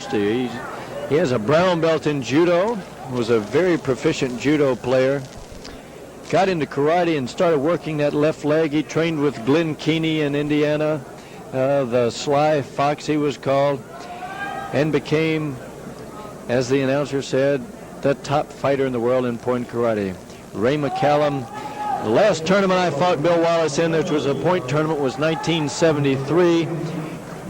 reports to you. He has a brown belt in judo, was a very proficient judo player. Got into karate and started working that left leg. He trained with Glenn Keeney in Indiana, the Sly Fox he was called, and became, as the announcer said, the top fighter in the world in point karate. Ray McCallum, the last tournament I fought Bill Wallace in, which was a point tournament, was 1973.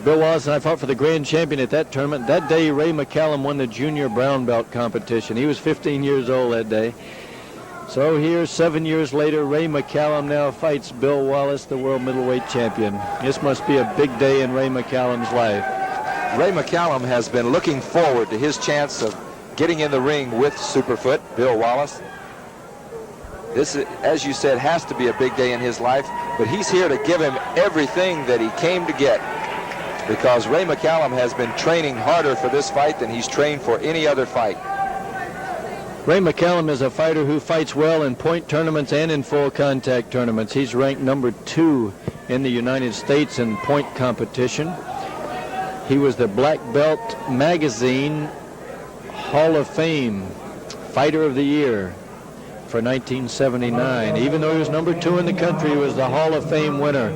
Bill Wallace and I fought for the grand champion at that tournament. That day, Ray McCallum won the junior brown belt competition. He was 15 years old that day. So here, 7 years later, Ray McCallum now fights Bill Wallace, the world middleweight champion. This must be a big day in Ray McCallum's life. Ray McCallum has been looking forward to his chance of getting in the ring with Superfoot, Bill Wallace. This, as you said, has to be a big day in his life, but he's here to give him everything that he came to get, because Ray McCallum has been training harder for this fight than he's trained for any other fight. Ray McCallum is a fighter who fights well in point tournaments and in full contact tournaments. He's ranked number 2 in the United States in point competition. He was the Black Belt Magazine Hall of Fame Fighter of the Year for 1979. Even though he was number 2 in the country, he was the Hall of Fame winner.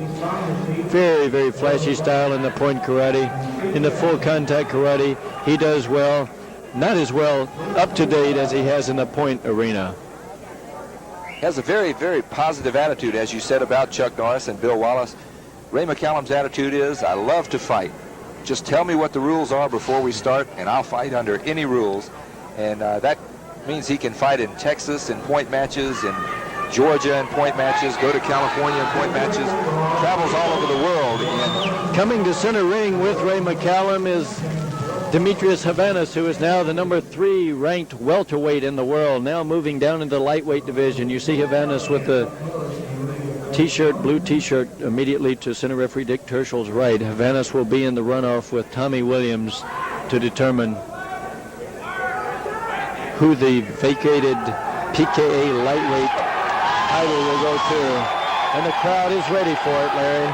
Very, very flashy style in the point karate. In the full contact karate, he does well. Not as well up to date as he has in the point arena. He has a very, very positive attitude, as you said about Chuck Norris and Bill Wallace. Ray McCallum's attitude is, I love to fight. Just tell me what the rules are before we start, and I'll fight under any rules. And that means he can fight in Texas in point matches, in Georgia in point matches, go to California in point matches, travels all over the world. And coming to center ring with Ray McCallum is Demetrius Havanas, who is now the number 3 ranked welterweight in the world, now moving down into the lightweight division. You see Havanas with the t-shirt, blue t-shirt, immediately to center referee Dick Terschel's right. Havanas will be in the runoff with Tommy Williams to determine who the vacated PKA lightweight title will go to. And the crowd is ready for it, Larry.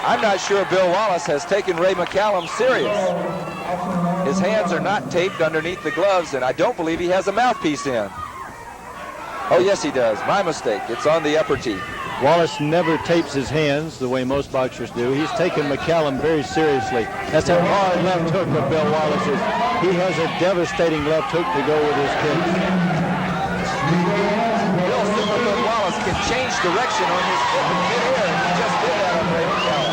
I'm not sure Bill Wallace has taken Ray McCallum serious. His hands are not taped underneath the gloves, and I don't believe he has a mouthpiece in. Oh, yes, he does. My mistake. It's on the upper teeth. Wallace never tapes his hands the way most boxers do. He's taken McCallum very seriously. That's a hard left hook of Bill Wallace's. He has a devastating left hook to go with his kicks. Bill Superfoot Wallace can change direction on his foot in midair. He just did that on Ray McCallum.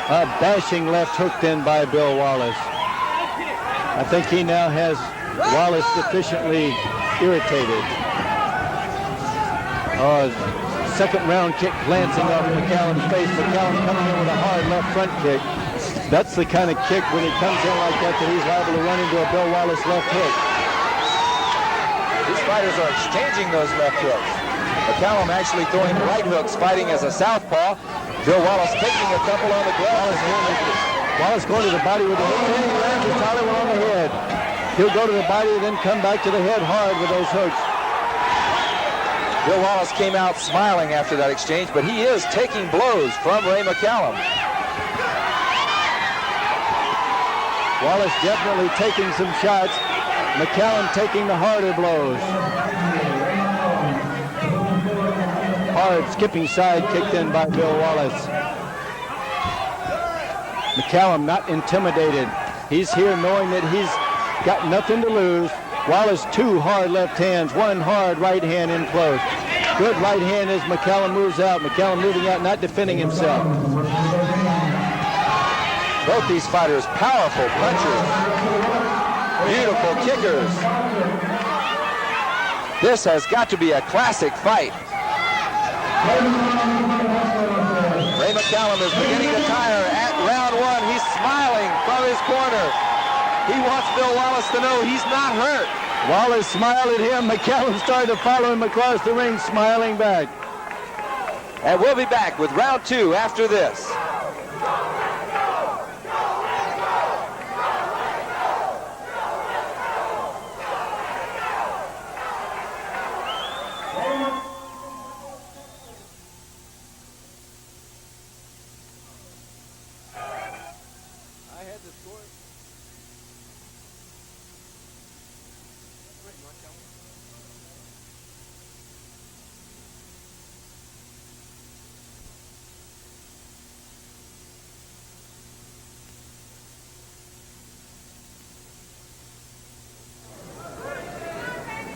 A bashing left hook then by Bill Wallace. I think he now has Wallace sufficiently irritated. Second round kick glancing off McCallum's face. McCallum coming in with a hard left front kick. That's the kind of kick when he comes in like that he's liable to run into a Bill Wallace left hook. These fighters are exchanging those left hooks. McCallum actually throwing right hooks, fighting as a southpaw. Bill Wallace taking a couple on the glove. Wallace going to the body with the hook. And he lands a solid one on the head. He'll go to the body and then come back to the head hard with those hooks. Bill Wallace came out smiling after that exchange, but he is taking blows from Ray McCallum. Wallace definitely taking some shots. McCallum taking the harder blows. Hard skipping side kicked in by Bill Wallace. McCallum not intimidated. He's here knowing that he's got nothing to lose. Wallace 2 hard left hands, 1 hard right hand in close. Good right hand as McCallum moves out. McCallum moving out, not defending himself. Both these fighters, powerful punchers, beautiful kickers. This has got to be a classic fight. Ray McCallum is beginning to tire at round 1. He's smiling from his corner. He wants Bill Wallace to know he's not hurt. Wallace smiled at him. McCallum started to follow him across the ring, smiling back. And we'll be back with round 2 after this.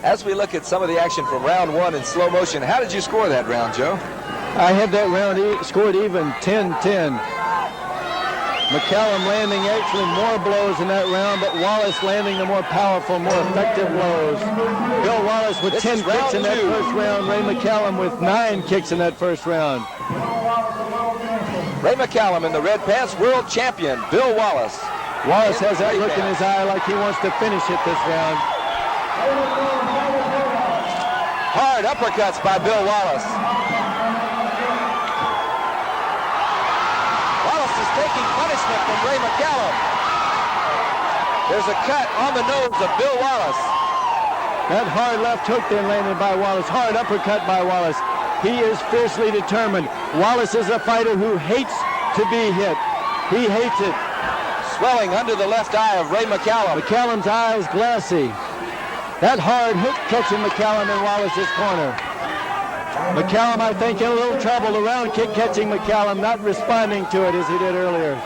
As we look at some of the action from round one in slow motion, how did you score that round, Joe? I had that round scored even 10-10. McCallum landing actually more blows in that round, but Wallace landing the more powerful, more effective blows. Bill Wallace with 10 kicks in that first round. Ray McCallum with 9 kicks in that first round. Ray McCallum in the red pants, world champion, Bill Wallace. Wallace has that look in his eye like he wants to finish it this round. Hard uppercuts by Bill Wallace. Wallace is taking punishment from Ray McCallum. There's a cut on the nose of Bill Wallace. That hard left hook then landed by Wallace. Hard uppercut by Wallace. He is fiercely determined. Wallace is a fighter who hates to be hit. He hates it. Swelling under the left eye of Ray McCallum. McCallum's eye is glassy. That hard hook catching McCallum in Wallace's corner. McCallum, I think, in a little trouble. The round kick catching McCallum, not responding to it as he did earlier.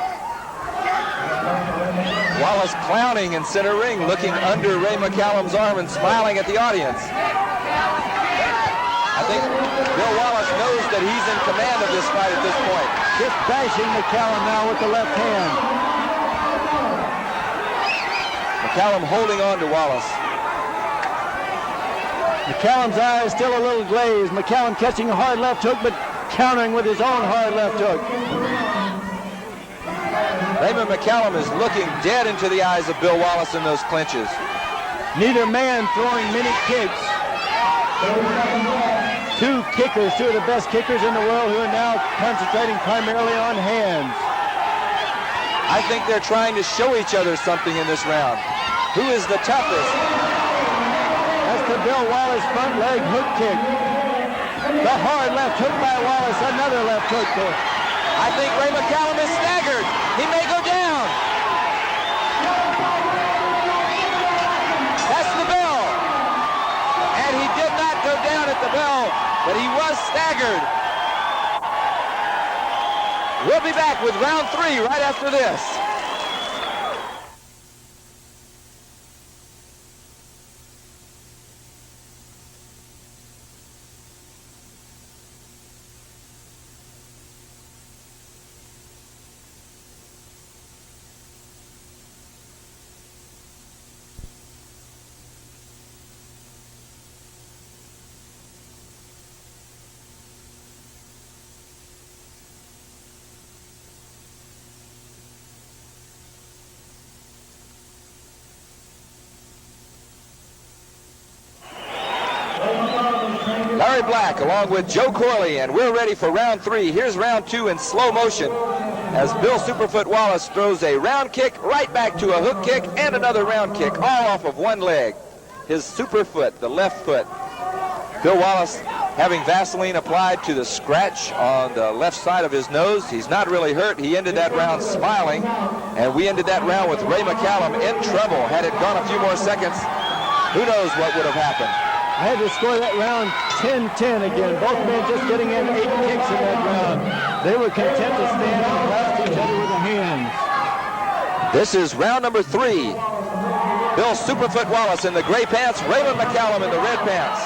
Wallace clowning in center ring, looking under Ray McCallum's arm and smiling at the audience. I think Bill Wallace knows that he's in command of this fight at this point. Just bashing McCallum now with the left hand. McCallum holding on to Wallace. McCallum's eye is still a little glazed. McCallum catching a hard left hook, but countering with his own hard left hook. Raymond McCallum is looking dead into the eyes of Bill Wallace in those clinches. Neither man throwing many kicks. Two kickers, two of the best kickers in the world who are now concentrating primarily on hands. I think they're trying to show each other something in this round. Who is the toughest? That's the Bill Wallace front leg hook kick. The hard left hook by Wallace, another left hook there. I think Ray McCallum is staggered. He may go down. That's the bell. And he did not go down at the bell, but he was staggered. We'll be back with round 3 right after this. Larry Black along with Joe Corley, and we're ready for round 3. Here's round 2 in slow motion as Bill Superfoot Wallace throws a round kick right back to a hook kick and another round kick, all off of one leg. His superfoot, the left foot. Bill Wallace having Vaseline applied to the scratch on the left side of his nose. He's not really hurt. He ended that round smiling, and we ended that round with Ray McCallum in trouble. Had it gone a few more seconds, who knows what would have happened. I had to score that round 10-10 again. Both men just getting in 8 kicks in that round. They were content to stand and blast each other with the hands. This is round number 3. Bill Superfoot Wallace in the gray pants, Raymond McCallum in the red pants.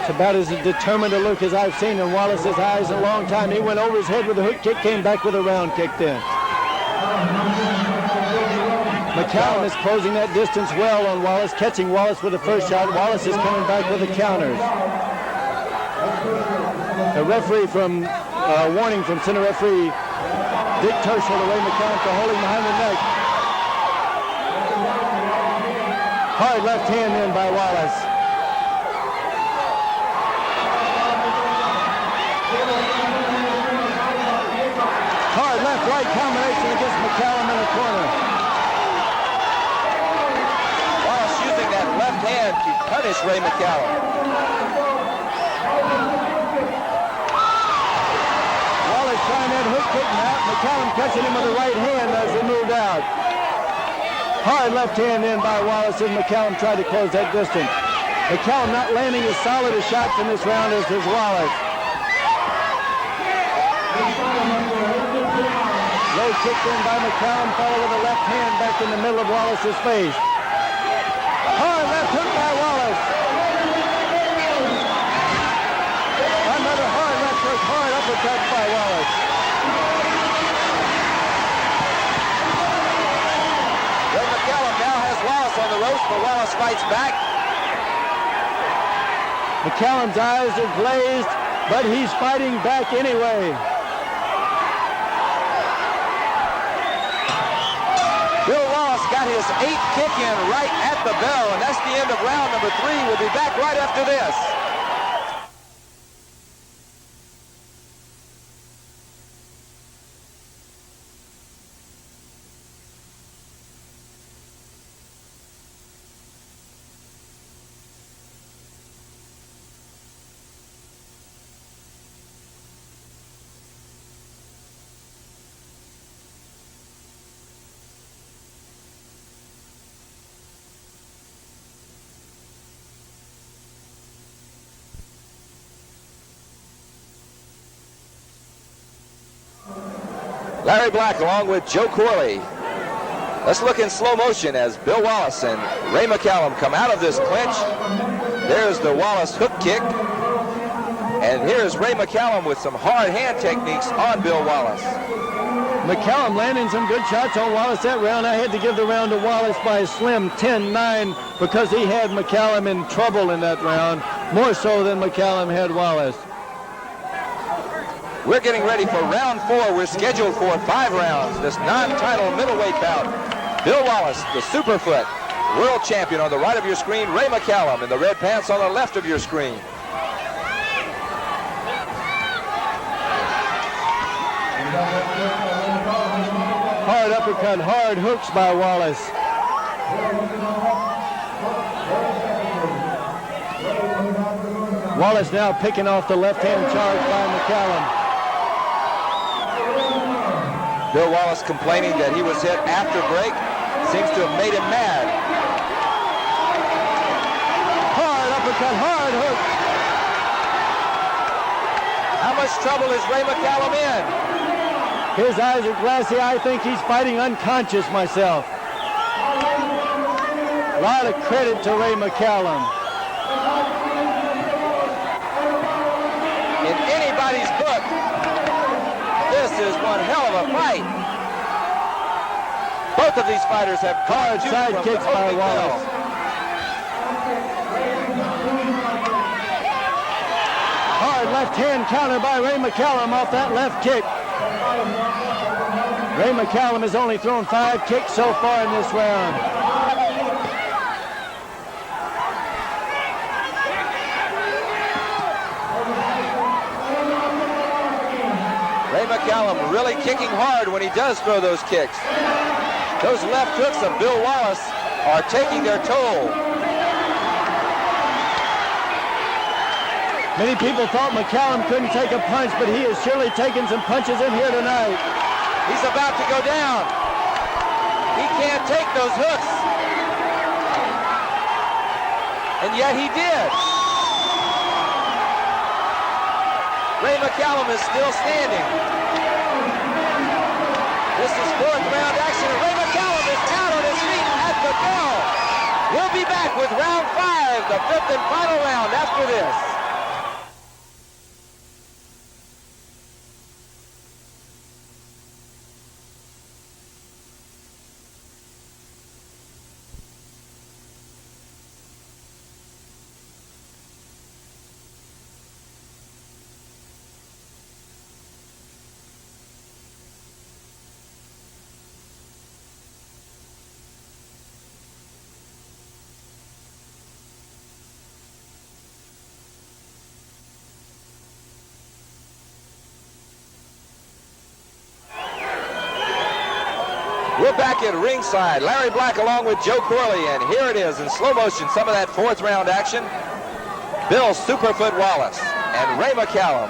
It's about as determined a look as I've seen in Wallace's eyes in a long time. He went over his head with a hook kick, came back with a round kick then. McCallum is closing that distance well on Wallace, catching Wallace with the first shot. Wallace is coming back with the counters. A referee from, warning from center referee Dick Tershel to Ray McCallum for holding behind the neck. Hard left hand in by Wallace. Hard left-right combination against McCallum in the corner. Wallace using that left hand to punish Ray McCallum. Wallace trying that hook kick now. McCallum catching him with the right hand as he moved out. Hard left hand in by Wallace as McCallum tried to close that distance. McCallum not landing as solid a shots in this round as Wallace. High kick in by McCallum, followed with a left hand back in the middle of Wallace's face. Hard left hook by Wallace. Another hard left hook, hard uppercut by Wallace. Ray McCallum now has Wallace on the ropes, but Wallace fights back. McCallum's eyes are glazed, but he's fighting back anyway. Bill Wallace got his 8th kick in right at the bell, and that's the end of round number 3. We'll be back right after this. Larry Black along with Joe Corley. Let's look in slow motion as Bill Wallace and Ray McCallum come out of this clinch. There's the Wallace hook kick. And here's Ray McCallum with some hard hand techniques on Bill Wallace. McCallum landing some good shots on Wallace that round. I had to give the round to Wallace by a slim 10-9 because he had McCallum in trouble in that round, more so than McCallum had Wallace. We're getting ready for round 4. We're scheduled for 5 rounds. This non-title middleweight bout. Bill Wallace, the Superfoot world champion on the right of your screen. Ray McCallum in the red pants on the left of your screen. Hard uppercut, hard hooks by Wallace. Wallace now picking off the left-hand charge by McCallum. Bill Wallace complaining that he was hit after break. Seems to have made him mad. Hard uppercut, hard hook. How much trouble is Ray McCallum in? His eyes are glassy. I think he's fighting unconscious myself. A lot of credit to Ray McCallum. In anybody's book, this is one hell of a fight. Both of these fighters have hard side kicks by Wallace. Hard left hand counter by Ray McCallum off that left kick. Ray McCallum has only thrown 5 kicks so far in this round. Ray McCallum really kicking hard when he does throw those kicks. Those left hooks of Bill Wallace are taking their toll. Many people thought McCallum couldn't take a punch, but he has surely taken some punches in here tonight. He's about to go down. He can't take those hooks. And yet he did. Ray McCallum is still standing. This is 4th round action, and Ray McCallum is out on his feet at the bell. We'll be back with round 5, the 5th and final round after this. We're back at ringside. Larry Black along with Joe Corley, and here it is in slow motion, some of that 4th round action. Bill Superfoot Wallace and Ray McCallum.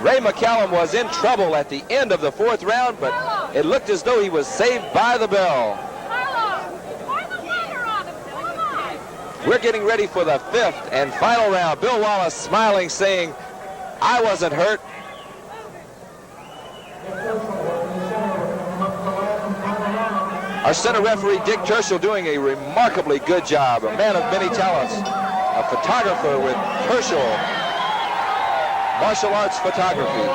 Ray McCallum was in trouble at the end of the 4th round, but it looked as though he was saved by the bell. We're getting ready for the 5th and final round. Bill Wallace smiling, saying, "I wasn't hurt." Our center referee, Dick Tershel, doing a remarkably good job. A man of many talents. A photographer with Tershel martial arts photography.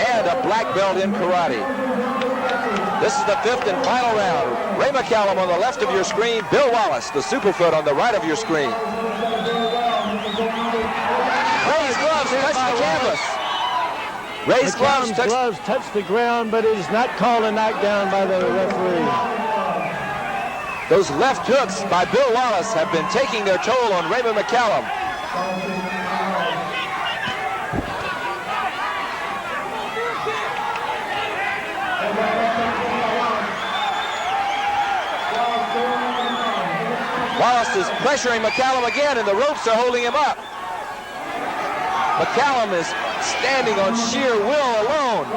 And a black belt in karate. This is the 5th and final round. Ray McCallum on the left of your screen. Bill Wallace, the Superfoot, on the right of your screen. Ray's gloves touch the canvas. Ray's gloves touch the ground, but it is not called a knockdown by the referee. Those left hooks by Bill Wallace have been taking their toll on Raymond McCallum. Wallace is pressuring McCallum again, and the ropes are holding him up. McCallum is standing on sheer will alone.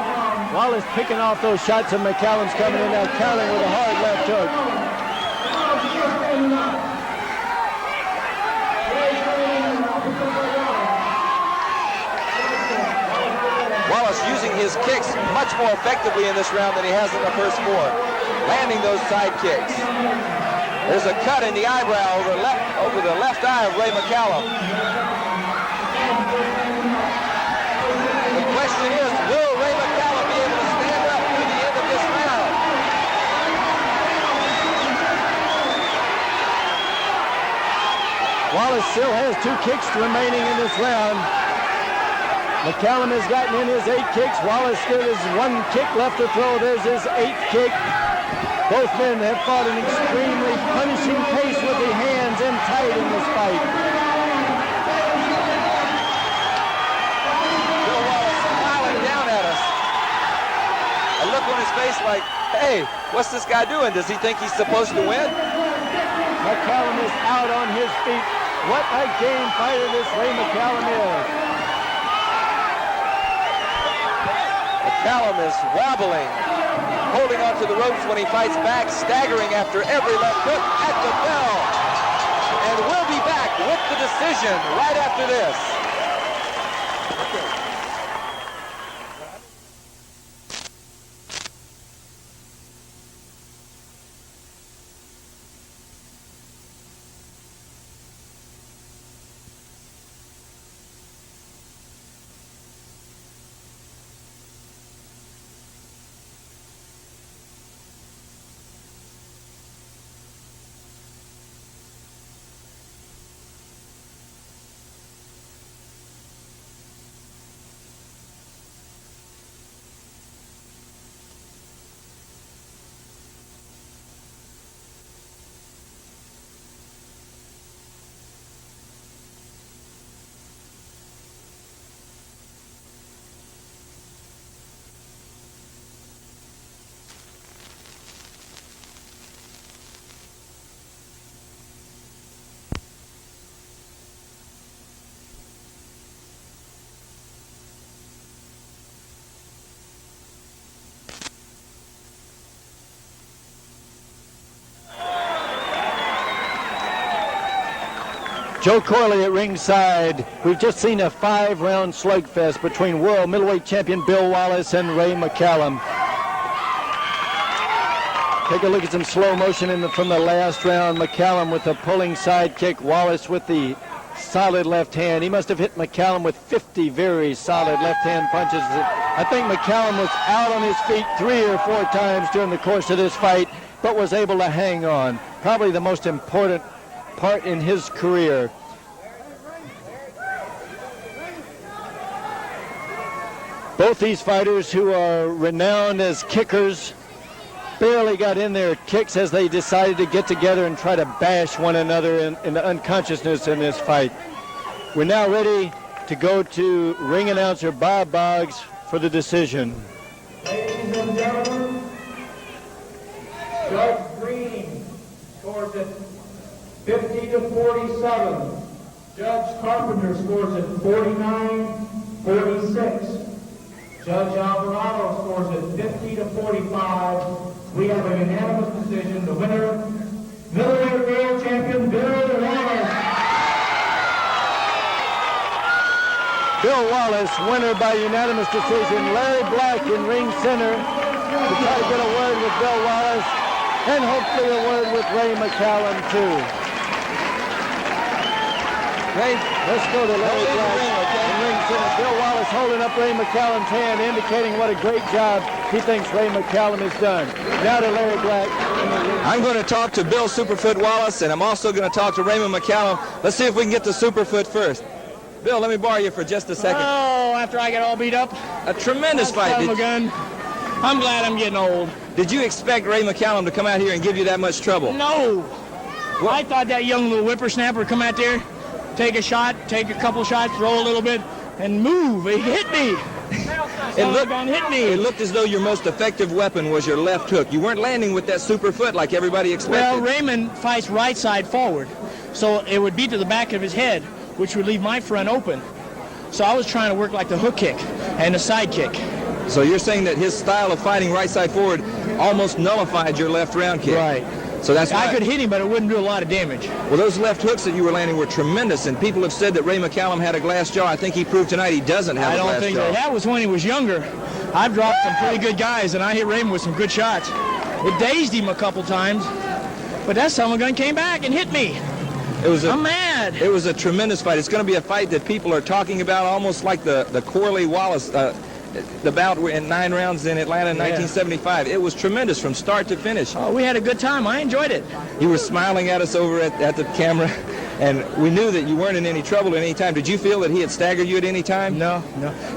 Wallace picking off those shots, and McCallum's coming in now, countering with a hard left hook. Wallace using his kicks much more effectively in this round than he has in the first 4. Landing those side kicks. There's a cut in the eyebrow over the left eye of Ray McCallum. The question is, will Ray McCallum be able to stand up through the end of this round? Wallace still has 2 kicks remaining in this round. McCallum has gotten in his 8 kicks. Wallace still has 1 kick left to throw. There's his 8th kick. Both men have fought an extremely punishing pace with the hands in tight in this fight. Bill Wallace smiling down at us. A look on his face like, hey, what's this guy doing? Does he think he's supposed to win? McCallum is out on his feet. What a game fighter this Ray McCallum is. McCallum is wobbling, holding onto the ropes when he fights back, staggering after every left hook at the bell. And we'll be back with the decision right after this. Joe Corley at ringside. We've just seen a 5-round slugfest between world middleweight champion Bill Wallace and Ray McCallum. Take a look at some slow motion from the last round. McCallum with a pulling side kick. Wallace with the solid left hand. He must have hit McCallum with 50 very solid left hand punches. I think McCallum was out on his feet 3 or 4 times during the course of this fight, but was able to hang on. Probably the most important part in his career. Both these fighters, who are renowned as kickers, barely got in their kicks as they decided to get together and try to bash one another into unconsciousness in this fight. We're now ready to go to ring announcer Bob Boggs for the decision. Ladies and gentlemen, Judge Green scores it 50-47. Judge Carpenter scores it 49-46. Judge Alvarado scores it 50-45. We have a unanimous decision. The winner, middleweight world champion Bill Wallace. Bill Wallace, winner by unanimous decision. Larry Black in ring center to try to get a word with Bill Wallace. and hopefully a word with Ray McCallum, too. Ray, let's go to Larry Black. Bill Wallace holding up Ray McCallum's hand, indicating what a great job he thinks Ray McCallum has done. Now to Larry Black. I'm going to talk to Bill Superfoot Wallace, and I'm also going to talk to Raymond McCallum. Let's see if we can get to Superfoot first. Bill, let me borrow you for just a second. Oh, after I get all beat up? A tremendous fight. I'm glad I'm getting old. Did you expect Ray McCallum to come out here and give you that much trouble? No. What? I thought that young little whippersnapper would come out there, take a shot, take a couple shots, throw a little bit, and move. He hit me. It looked as though your most effective weapon was your left hook. You weren't landing with that super foot like everybody expected. Well, Raymond fights right side forward, so it would be to the back of his head, which would leave my front open. So I was trying to work like the hook kick and the side kick. So you're saying that his style of fighting right side forward almost nullified your left round kick. Right. So that's why I could hit him, but it wouldn't do a lot of damage. Well, those left hooks that you were landing were tremendous, and people have said that Ray McCallum had a glass jaw. I think he proved tonight he doesn't have a glass jaw. I don't think that was when he was younger. I've dropped some pretty good guys, and I hit Raymond with some good shots. It dazed him a couple times, but that son of a gun came back and hit me. I'm mad. It was a tremendous fight. It's going to be a fight that people are talking about almost like the Corley-Wallace the bout in 9 rounds in Atlanta in 1975. It was tremendous from start to finish. Oh, we had a good time. I enjoyed it. You were smiling at us over at the camera, and we knew that you weren't in any trouble at any time. Did you feel that he had staggered you at any time? No.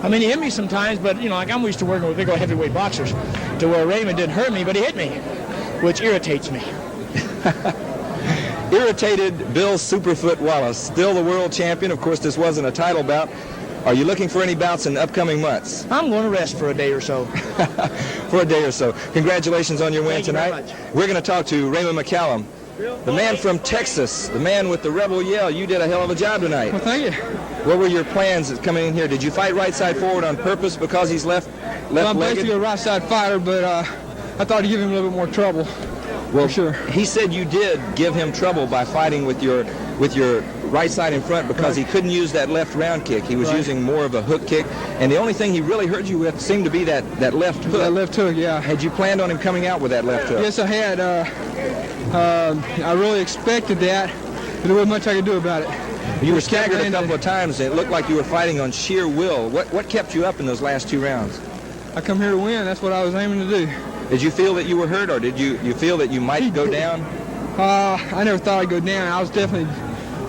I mean, he hit me sometimes, but, you know, like I'm used to working with big old heavyweight boxers, to where Raymond didn't hurt me, but he hit me, which irritates me. Irritated Bill Superfoot Wallace, still the world champion. Of course, this wasn't a title bout. Are you looking for any bouts in the upcoming months? I'm going to rest for a day or so. For a day or so. Congratulations on your win tonight. Thank you very much. We're going to talk to Raymond McCallum, the man from Texas, the man with the rebel yell. You did a hell of a job tonight. Well, thank you. What were your plans coming in here? Did you fight right side forward on purpose because he's left-legged? Well, I'm basically a right side fighter, but I thought I'd give him a little bit more trouble. Well, for sure. He said you did give him trouble by fighting with your right side in front because he couldn't use that left round kick. He was using more of a hook kick, and the only thing he really hurt you with seemed to be that left hook. That left hook, yeah. Had you planned on him coming out with that left hook? Yes, I had. I really expected that, but there wasn't much I could do about it. You were staggered a couple of times, and it looked like you were fighting on sheer will. What kept you up in those last 2 rounds? I come here to win. That's what I was aiming to do. Did you feel that you were hurt, or did you feel that you might go down? I never thought I'd go down. I was definitely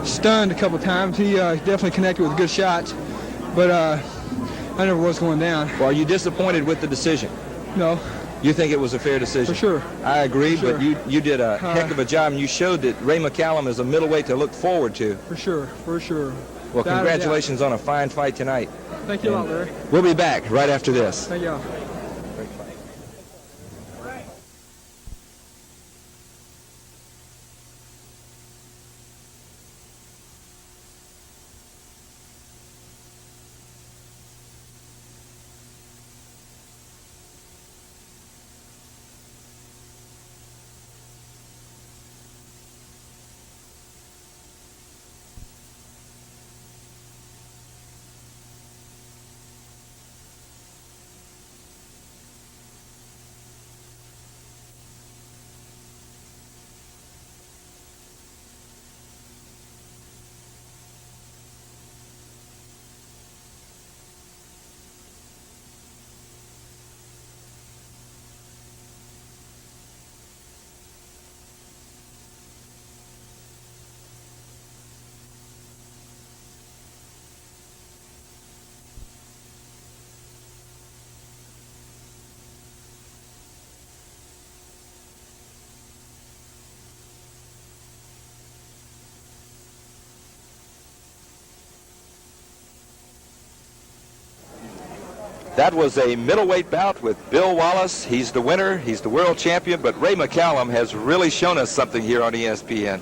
stunned a couple of times. He definitely connected with good shots, but I never was going down. Well, are you disappointed with the decision? No. You think it was a fair decision? For sure. I agree, For sure. but you did a heck of a job, and you showed that Ray McCallum is a middleweight to look forward to. For sure, for sure. Well, congratulations on a fine fight tonight. Thank you a lot, Larry. We'll be back right after this. Thank y'all. That was a middleweight bout with Bill Wallace. He's the winner. He's the world champion. But Ray McCallum has really shown us something here on ESPN.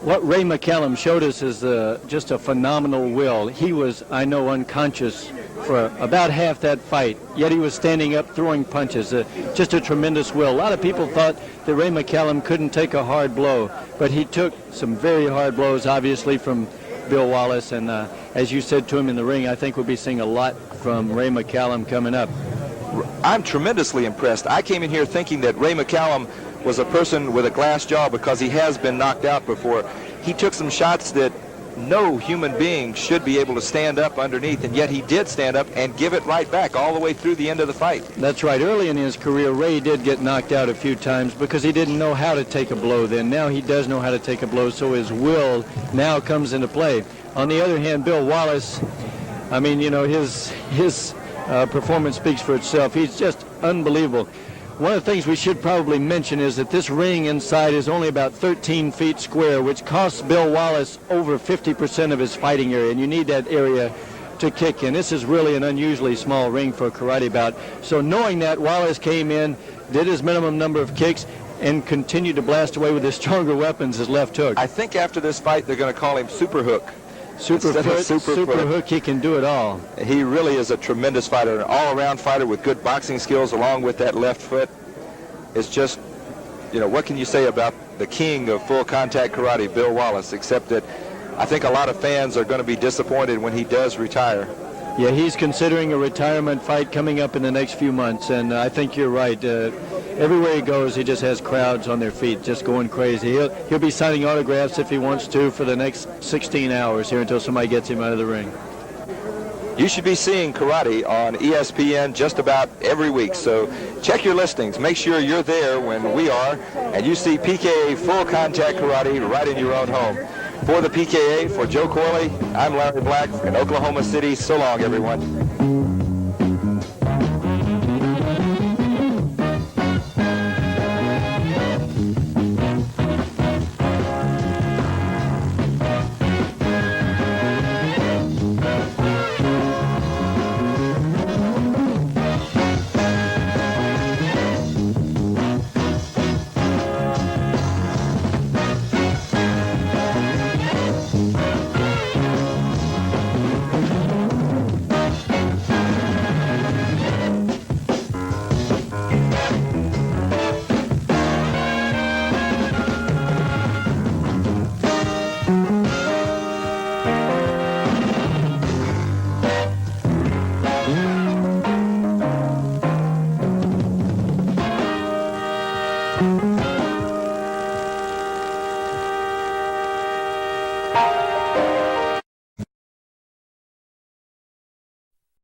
What Ray McCallum showed us is just a phenomenal will. He was, I know, unconscious for about half that fight, yet he was standing up, throwing punches. Just a tremendous will. A lot of people thought that Ray McCallum couldn't take a hard blow, but he took some very hard blows, obviously, from Bill Wallace. And as you said to him in the ring, I think we'll be seeing a lot from Ray McCallum coming up. I'm tremendously impressed. I came in here thinking that Ray McCallum was a person with a glass jaw because he has been knocked out before. He took some shots that no human being should be able to stand up underneath, and yet he did stand up and give it right back all the way through the end of the fight. That's right. Early in his career, Ray did get knocked out a few times because he didn't know how to take a blow then. Now he does know how to take a blow, so his will now comes into play. On the other hand, Bill Wallace, I mean, you know, his performance speaks for itself. He's just unbelievable. One of the things we should probably mention is that this ring inside is only about 13 feet square, which costs Bill Wallace over 50% of his fighting area, and you need that area to kick in. This is really an unusually small ring for a karate bout. So knowing that, Wallace came in, did his minimum number of kicks, and continued to blast away with his stronger weapons, his left hook. I think after this fight, they're going to call him Super Hook. Super hook, he can do it all. He really is a tremendous fighter, an all-around fighter with good boxing skills along with that left foot. It's just, you know, what can you say about the king of full contact karate, Bill Wallace, except that I think a lot of fans are going to be disappointed when he does retire. Yeah, he's considering a retirement fight coming up in the next few months, and I think you're right. Everywhere he goes, he just has crowds on their feet, just going crazy. He'll be signing autographs if he wants to for the next 16 hours here until somebody gets him out of the ring. You should be seeing karate on ESPN just about every week, so check your listings. Make sure you're there when we are, and you see PKA Full Contact Karate right in your own home. For the PKA, for Joe Corley, I'm Larry Black in Oklahoma City. So long, everyone.